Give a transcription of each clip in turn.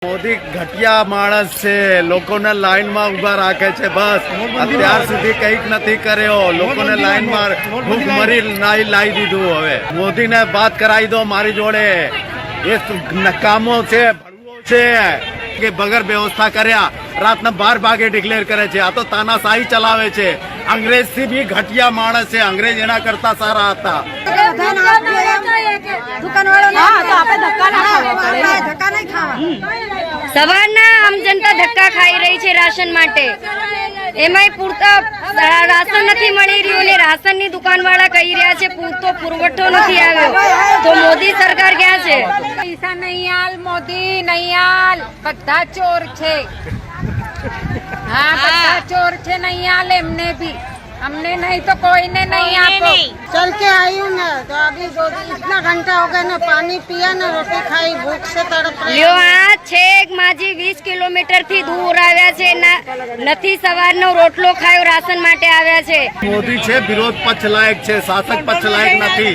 મોદી ઘટિયા માણસ છે, લોકોને લાઈનમાં ઉભા રાખે છે. બસ અત્યાર સુધી કંઈક નથી કર્યો. લોકોને લાઈનમાં ભૂખમરી લાવી દીધું. હવે મોદીને વાત કરાવી દો મારી જોડે. એ નકામો છે, ભડવો છે કે વગર વ્યવસ્થા કર્યા રાતના 12 વાગે ડિક્લેર કરે છે. આ તો તાનાશાહી ચલાવે છે. અંગ્રેજથી બી ઘટિયા માણસ છે. અંગ્રેજ એના કરતા સારા હતા. સવારના આમ જનતા ધક્કા ખાઈ રહી છે રાશન માટે. એમાંય પૂરતા રાશન નથી મળી રહ્યું ને રાશનની દુકાનવાળા કહી રહ્યા છે પૂરતો પુરવઠો નથી આવ્યો. તો મોદી સરકાર ક્યાં છે? પૈસા નહીં આલ, મોદી નહીં આલ, બધા ચોર છે. हाँ બધા ચોર છે. नहीं आल एमने भी, हमने नहीं तो कोई ने नहीं आपको. चल के आई हूँ ना, तो अभी इतना घंटा हो गया ना, पानी पिया ना, रोटी खाई, भूख से तड़प रही. લ્યો આ છેક માજી 20 કિલોમીટર થી દૂર આવ્યા છે. નથી સવારનો રોટલો ખાયો, રાશન માટે આવ્યા છે. મોદી છે વિરોધ પક્ષ લાયક છે, શાસક પક્ષ લાયક નથી.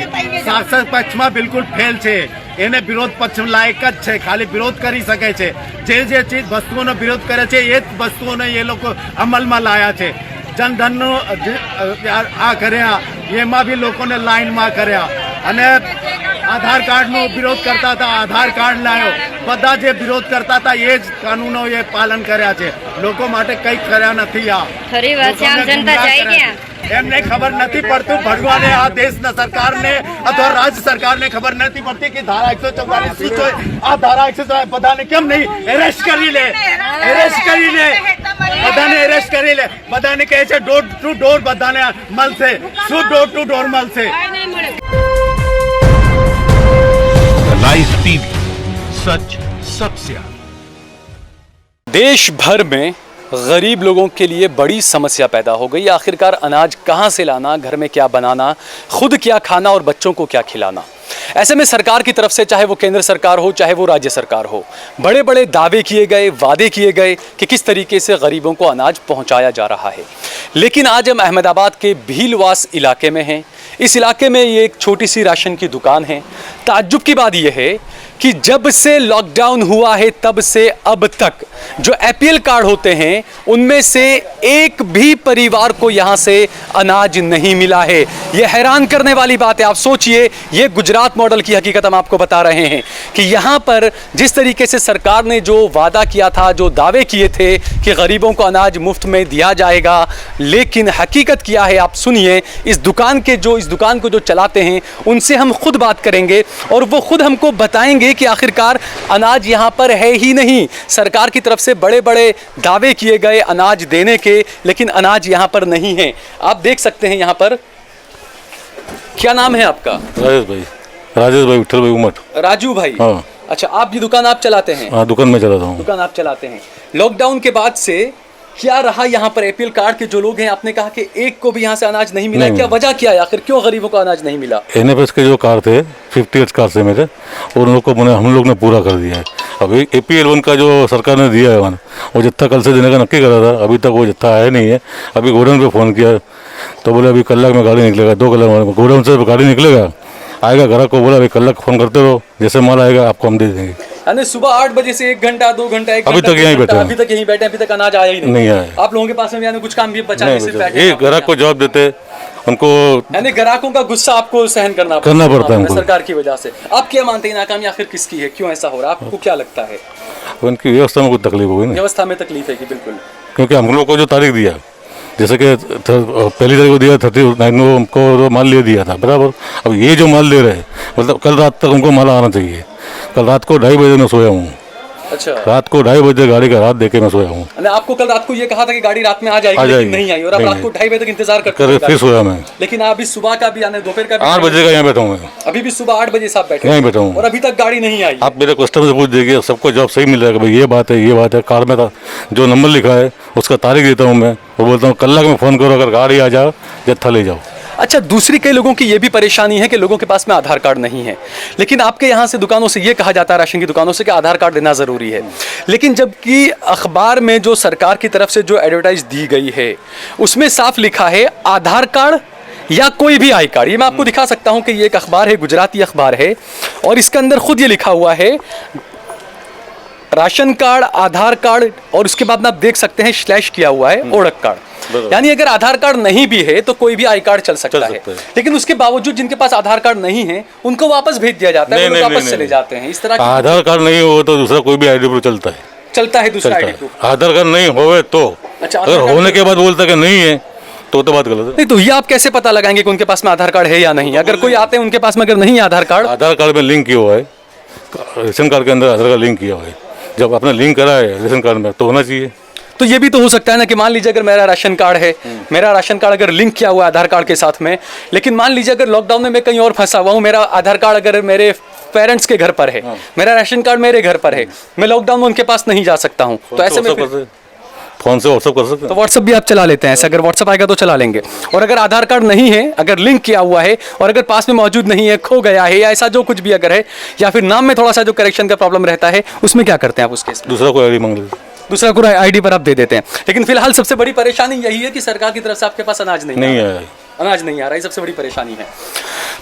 શાસક પક્ષમાં બિલકુલ ફેલ છે. એને વિરોધ પક્ષ લાયક જ છે. ખાલી વિરોધ કરી શકે છે. જે ચીજ વસ્તુઓનો વિરોધ કરે છે એ જ વસ્તુઓને એ લોકો અમલમાં લાયા છે. જનધનનો આ કર્યા, એમાં બી લોકોને લાઈનમાં કર્યા. અને આધાર કાર્ડનો વિરોધ કરતા હતા, આધાર કાર્ડ લાવ્યો. બધા જે વિરોધ કરતા હતા એ જ કાનૂનો એ પાલન કર્યા છે. લોકો માટે કંઈક કર્યા નથી. આ ખરી વાત છે. આમ જનતા જાય ક્યાં? એમને ખબર નથી પડતું. ભગવાને આ દેશના સરકારને અથવા રાજ્ય સરકારને ખબર નથી પડતી કે ધારા 144 શું છે. આ ધારા 144 બધાને કેમ નહીં એરેસ્ટ કરી લે? એરેસ્ટ કરી લે, બધાને એરેસ્ટ કરી લે. બધાને કહે છે ડોર ટુ ડોર બધાને મળશે. શું ડોર ટુ ડોર મળશે? लाइव टीवी, सच सबसे आगे। देश भर में गरीब लोगों के लिए बड़ी समस्या पैदा हो गई। आखिरकार अनाज कहाँ से लाना, घर में क्या बनाना, खुद क्या खाना और बच्चों को क्या खिलाना। ऐसे में सरकार की तरफ से, चाहे वो केंद्र सरकार हो चाहे वो राज्य सरकार हो, बड़े बड़े दावे किए गए, वादे किए गए कि किस तरीके से गरीबों को अनाज पहुंचाया जा रहा है। लेकिन आज हम अहमदाबाद के भीलवास इलाके में हैं। इस इलाके में ये एक छोटी सी राशन की दुकान है। ताज्जुब की बात यह है कि जब से लॉकडाउन हुआ है तब से अब तक जो एपीएल कार्ड होते हैं उनमें से एक भी परिवार को यहाँ से अनाज नहीं मिला है। ये हैरान करने वाली बात है। आप सोचिए, ये गुजरात मॉडल की हकीकत हम आपको बता रहे हैं कि यहाँ पर जिस तरीके से सरकार ने जो वादा किया था, जो दावे किए थे कि गरीबों को अनाज मुफ्त में दिया जाएगा, लेकिन हकीकत क्या है आप सुनिए। इस दुकान को जो चलाते हैं उनसे हम खुद बात करेंगे और वो खुद हमको बताएंगे कि आखिरकार अनाज यहाँ पर है ही नहीं। सरकार की तरफ से बड़े बड़े दावे किए गए अनाज देने के, लेकिन अनाज यहाँ पर नहीं है। आप देख सकते हैं यहाँ पर। क्या नाम है आपका? राजेश भाई विठल भाई उमट। राजू भाई। हाँ। अच्छा, आप ये दुकान आप चलाते हैं? हाँ, दुकान में चलाता हूँ। दुकान आप चलाते हैं। लॉकडाउन के बाद से क्या रहा यहाँ पर? एपीएल कार्ड के जो लोग हैं, आपने कहा कि एक को भी यहाँ से अनाज नहीं मिला। क्या वजह क्या है आखिर, क्यों गरीबों को अनाज नहीं मिला? एनएफएस के जो कार्ड थे 50 ईयर्स कार्ड से मेरे, और उन लोग को हम लोग ने पूरा कर दिया है। अभी एपीएल 1 का जो सरकार ने दिया है वो जत्था कल से देने का नक्की करा था, अभी तक वो जत्था आया नहीं है। अभी गोडाउन पे फ़ोन किया तो बोले अभी कलाक में गाड़ी निकलेगा, 2 कलाक में गोडाउन से गाड़ी निकलेगा, आएगा। ग्राहक को बोला अभी कलाक फ़ोन करते रहो, जैसे माल आएगा आपको हम दे देंगे। यानी सुबह 8 बजे से 1 घंटा 2 घंटा अभी तक यहीं बैठे, अभी तक यहीं बैठे, अभी तक अनाज आया ही नहीं आया। आप लोगों के पास में यानी कुछ काम भी बचा नहीं, सिर्फ बैठे। ये ग्राहक को जवाब देते उनको, यानी ग्राहकों का गुस्सा आपको सहन करना पड़ता है सरकार की वजह से। आप क्या मानते हैं नाकामी आखिर किसकी है, क्यों ऐसा हो रहा है, आपको क्या लगता है? उनकी व्यवस्था में कुछ तकलीफ होगी ना। व्यवस्था में तकलीफ है कि बिल्कुल, क्योंकि हम लोग को जो तारीख दिया, जैसे कि पहली तारीख को दिया 39 को माल ले दिया था बराबर। अब ये जो माल ले रहे हैं, मतलब कल रात तक उनको माल आना चाहिए। कल रात को 2:30 बजे मैं सोया हूँ। अच्छा, रात को 2:30 बजे गाड़ी का रात देके मैं सोया हूँ। आपको कल रात को ये कहा था कि गाड़ी रात में आ जाएगी, लेकिन नहीं आई, और आप रात को 2:30 बजे तक इंतजार करते फिर सोया मैं। लेकिन अभी सुबह का भी आने, दोपहर का भी 8 बजे का यहाँ बैठा हूँ मैं। अभी भी सुबह 8 बजे से आप बैठे यहीं बैठा हूँ और अभी तक गाड़ी नहीं आई। आप मेरे कस्टमर से पूछ देखिए, सबको जॉब सही मिल जाएगा। भाई ये बात है कार्ड में था जो नंबर लिखा है उसका तारीख देता हूँ मैं, वो बोलता हूँ कलाक में फ़ोन करो, अगर गाड़ी आ जाओ जत्था ले जाओ। अच्छा, दूसरी कई लोगों की ये भी परेशानी है कि लोगों के पास में आधार कार्ड नहीं है, लेकिन आपके यहाँ से दुकानों से ये कहा जाता है, राशन की दुकानों से, कि आधार कार्ड देना ज़रूरी है। लेकिन जबकि अखबार में जो सरकार की तरफ से जो एडवर्टाइज दी गई है उसमें साफ लिखा है आधार कार्ड या कोई भी आई कार्ड। ये मैं आपको दिखा सकता हूँ कि ये एक अखबार है, गुजराती अखबार है, और इसके अंदर खुद ये लिखा हुआ है राशन कार्ड, आधार कार्ड और उसके बाद में आप देख सकते हैं स्लैश किया हुआ है ओळख कार्ड। यानी अगर आधार कार्ड नहीं भी है तो कोई भी आई कार्ड चल सकता है, लेकिन उसके बावजूद जिनके पास आधार कार्ड नहीं है उनको वापस भेज दिया जाता है, वो वापस चले जाते हैं। इस तरह आधार कार्ड नहीं हो तो दूसरा कोई भी आईडी प्रूफ चलता है दूसरा आईडी प्रूफ। आधार कार्ड नहीं होवे तो, अच्छा, अगर होने के बाद बोलता कि नहीं है तो बात गलत है। नहीं तो ये आप कैसे पता लगाएंगे कि उनके पास में आधार कार्ड है या नहीं? अगर कोई आते हैं उनके पास में अगर नहीं है आधार कार्ड में लिंक किया हुआ है, रेशन कार्ड के अंदर आधार कार्ड लिंक किया हुआ है, जब आपने लिंक करा है रेशन कार्ड में तो होना चाहिए। तो ये भी तो हो सकता है ना कि मान लीजिए अगर मेरा राशन कार्ड है, मेरा राशन कार्ड अगर लिंक किया हुआ है आधार कार्ड के साथ में, लेकिन मान लीजिए अगर लॉकडाउन में मैं कहीं और फंसा हुआ हूँ, मेरा आधार कार्ड अगर मेरे पेरेंट्स के घर पर है, मेरा राशन कार्ड मेरे घर पर है, मैं लॉकडाउन में उनके पास नहीं जा सकता हूँ, तो ऐसे में फोन से व्हाट्सअप कर सकते हैं। तो व्हाट्सअप भी आप चला लेते हैं ऐसा? अगर व्हाट्सअप आएगा तो चला लेंगे। और अगर आधार कार्ड नहीं है, अगर लिंक किया हुआ है और अगर पास में मौजूद नहीं है, खो गया है या ऐसा जो कुछ भी अगर है, या फिर नाम में थोड़ा सा जो करेक्शन का प्रॉब्लम रहता है, उसमें क्या करते हैं आप? उसके दूसरा कोई आईडी मांग लेते, दूसरा कोई आईडी पर आप दे देते हैं। लेकिन फिलहाल सबसे बड़ी परेशानी यही है कि सरकार की तरफ से आपके पास अनाज नहीं आ रहा है। अनाज नहीं आ रहा है, सबसे बड़ी परेशानी है।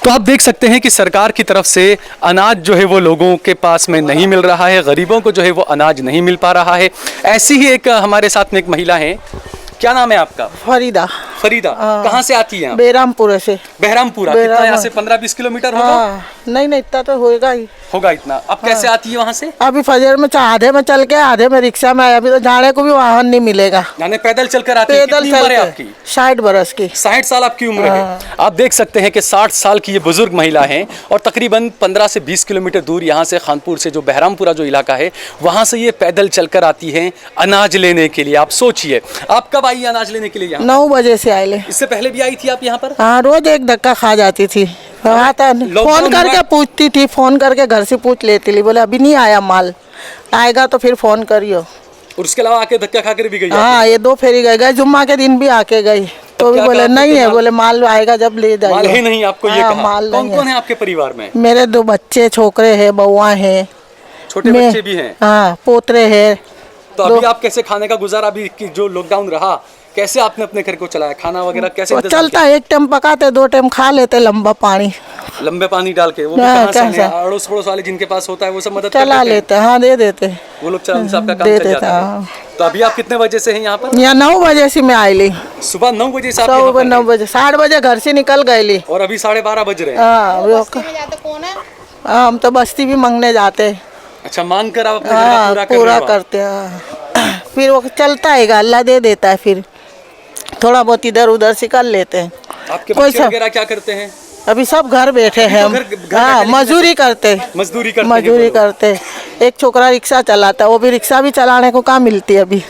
तो आप देख सकते हैं कि सरकार की तरफ से अनाज जो है वो लोगों के पास में नहीं मिल रहा है, गरीबों को जो है वो अनाज नहीं मिल पा रहा है। ऐसी ही एक हमारे साथ में एक महिला है, क्या नाम है आपका? फरीदा। फरीदा, कहाँ से आती है? बेरामपुरा से। बहरामपुरा, कितना यहाँ से 15-20 किलोमीटर होगा? नहीं इतना तो होगा ही। होगा इतना। अब कैसे आती है वहाँ से? अभी फजर में आधे में चल के आधे में रिक्शा में आया, अभी तो जाने को भी वाहन नहीं मिलेगा। यानी पैदल चलकर आती है। कितनी उम्र है आपकी? 60 बरस की। 60 साल आपकी उम्र है। आप देख सकते हैं कि 60 साल की ये बुजुर्ग महिला है और तकरीबन 15 से 20 किलोमीटर दूर यहाँ से खानपुर से जो बहरामपुरा जो इलाका है वहाँ से ये पैदल चलकर आती है अनाज लेने के लिए। आप सोचिए, आप कब आई अनाज लेने के लिए यहाँ? 9 बजे से आए। इससे पहले भी आई थी आप यहाँ पर? हाँ, रोज एक धक्का खा जाती थी। फोन करके पूछती थी, फोन करके घर से पूछ लेती थी, बोले अभी नहीं आया माल, आएगा तो फिर फोन करियो। और उसके अलावा आके धक्का खाकर भी गई? हाँ, ये 2 फेरी गए, जुम्मा के दिन भी आके गई तो भी बोले नहीं है, बोले माल आएगा जब ले जाइए। माल है नहीं आपको? ये कहा। माल कौन कौन है आपके परिवार में? मेरे 2 बच्चे, छोकरे हैं, बउआ है, छोटे बच्चे भी हैं? हाँ, पोतरे है। तो अभी आप कैसे खाने का गुजारा, अभी जो लॉकडाउन रहा, कैसे आपने अपने घर को चलाया? खाना वगैरह कैसे चलता है? 1 टाइम पकाते, 2 टाइम खा लेते, लंबे पानी डाल के। वो अड़ोस पड़ोस वाले जिनके पास होता है वो सब मदद चला लेते? हाँ, दे देते वो लोग, सबका काम चल जाता है। तो अभी आप कितने बजे से हैं यहाँ पर? यहाँ 9 बजे से मैं आई ली। सुबह 9 बजे से? 9 बजे, 8 बजे घर से निकल गई और अभी 12:30 बज रहे हैं। हाँ, हम तो बस्ती भी मांगने जाते। अच्छा, मांग कर आप पूरा करते हैं, फिर वो चलता है, अल्लाह दे देता है, फिर थोड़ा बहुत इधर उधर से कर लेते हैं। आपके बच्चे वगैरह क्या करते हैं? अभी सब घर बैठे हैं। हाँ, मजदूरी करते। एक छोकरा रिक्शा चलाता है, वो भी रिक्शा भी चलाने को कहाँ मिलती है अभी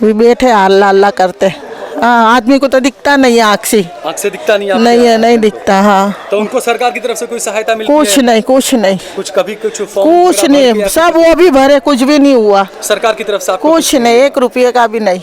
बैठे अल्लाह अल्लाह करते। हाँ, आदमी को तो दिखता नहीं है, आँख से दिखता नहीं दिखता। हाँ, तो उनको सरकार की तरफ से कोई सहायता मिलती है? कुछ नहीं कुछ नहीं, सब वो भी भरे, कुछ भी नहीं हुआ सरकार की तरफ से? कुछ नहीं, 1 रुपये का भी नहीं।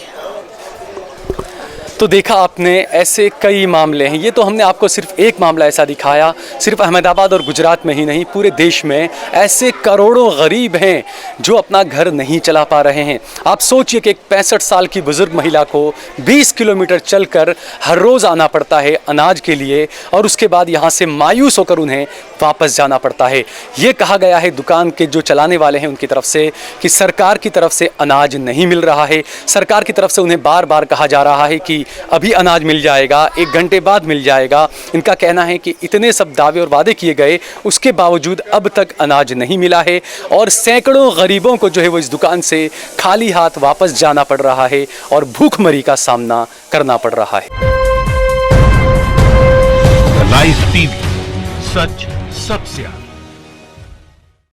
तो देखा आपने, ऐसे कई मामले हैं। ये तो हमने आपको सिर्फ एक मामला ऐसा दिखाया। सिर्फ अहमदाबाद और गुजरात में ही नहीं, पूरे देश में ऐसे करोड़ों गरीब हैं जो अपना घर नहीं चला पा रहे हैं। आप सोचिए कि एक 65 साल की बुजुर्ग महिला को 20 किलोमीटर चलकर हर रोज़ आना पड़ता है अनाज के लिए, और उसके बाद यहाँ से मायूस होकर उन्हें वापस जाना पड़ता है। ये कहा गया है दुकान के जो चलाने वाले हैं उनकी तरफ से कि सरकार की तरफ से अनाज नहीं मिल रहा है। सरकार की तरफ से उन्हें बार बार कहा जा रहा है कि अभी अनाज मिल जाएगा, 1 घंटे बाद मिल जाएगा। इनका कहना है कि इतने सब दावे और वादे किए गए, उसके बावजूद अब तक अनाज नहीं मिला है और सैकड़ों गरीबों को जो है वो इस दुकान से खाली हाथ वापस जाना पड़ रहा है और भूखमरी का सामना करना पड़ रहा है। लाइव टीवी, सच सबसे आगे।